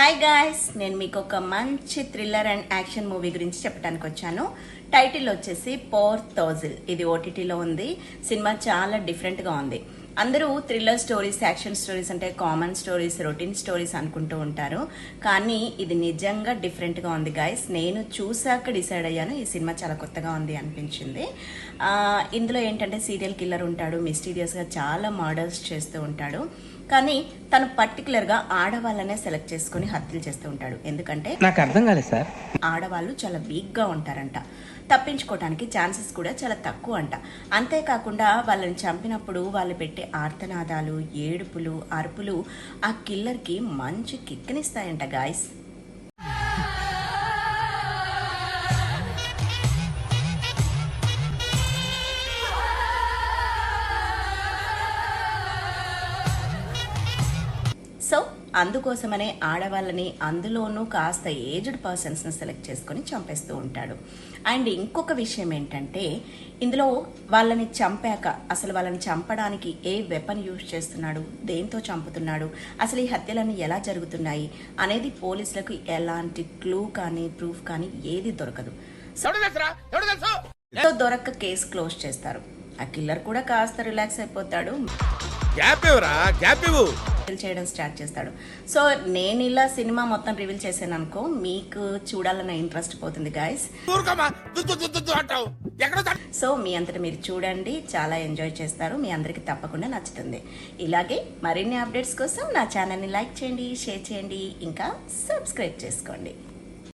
Hi guys, నేను మీకు ఒక మంచి థ్రిల్లర్ అండ్ యాక్షన్ మూవీ గురించి చెప్పడానికి వచ్చాను. టైటిల్ వచ్చేసి పోర్ థౌజిల్. ఇది ఓటీటీలో ఉంది. సినిమా చాలా డిఫరెంట్గా ఉంది. అందరూ థ్రిల్లర్ స్టోరీస్, యాక్షన్ స్టోరీస్ అంటే కామన్ స్టోరీస్, రొటీన్ స్టోరీస్ అనుకుంటూ ఉంటారు. కానీ ఇది నిజంగా డిఫరెంట్గా ఉంది గాయస్. నేను చూసాక డిసైడ్ అయ్యాను ఈ సినిమా చాలా కొత్తగా ఉంది అనిపించింది. ఇందులో ఏంటంటే సీరియల్ కిల్లర్ ఉంటాడు, మిస్టీరియస్గా చాలా మర్డర్స్ చేస్తూ ఉంటాడు. కానీ తను పర్టికులర్గా ఆడవాళ్ళనే సెలెక్ట్ చేసుకుని హత్యలు చేస్తూ ఉంటాడు. ఎందుకంటే నాకు అర్థం కాలేదు సార్. ఆడవాళ్ళు చాలా వీక్గా ఉంటారంట, తప్పించుకోవడానికి ఛాన్సెస్ కూడా చాలా తక్కువ అంట. అంతేకాకుండా వాళ్ళని చంపినప్పుడు వాళ్ళు పెట్టే ఆర్తనాదాలు, ఏడుపులు, అరుపులు ఆ కిల్లర్కి మంచి కిక్నిస్తాయంట గాయస్. సో అందుకోసమనే ఆడవాళ్ళని, అందులోనూ కాస్త ఏజ్డ్ పర్సన్స్ని సెలెక్ట్ చేసుకొని చంపేస్తూ ఉంటాడు. అండ్ ఇంకొక విషయం ఏంటంటే ఇందులో వాళ్ళని చంపాక అసలు వాళ్ళని చంపడానికి ఏ వెపన్ యూజ్ చేస్తున్నాడు, దేంతో చంపుతున్నాడు, అసలు ఈ హత్యలన్నీ ఎలా జరుగుతున్నాయి అనేది పోలీసులకు ఎలాంటి క్లూ కానీ ప్రూఫ్ కానీ ఏది దొరకదు. సో దొరక్క కేసు క్లోజ్ చేస్తారు. ఆ కిల్లర్ కూడా కాస్త రిలాక్స్ అయిపోతాడు, చేయడం స్టార్ట్ చేస్తాడు. సో నేను ఇలా సినిమా మొత్తం రివీల్ చేశాను అనుకో, మీకు చూడాలన్న ఇంట్రెస్ట్ పోతుంది గాయస్. సో మీ అంతటా మీరు చూడండి, చాలా ఎంజాయ్ చేస్తారు, మీ అందరికి తప్పకుండా నచ్చుతుంది. ఇలాగే మరిన్ని అప్డేట్స్ కోసం నా ఛానల్ని లైక్ చేయండి, షేర్ చేయండి, ఇంకా సబ్స్క్రైబ్ చేసుకోండి.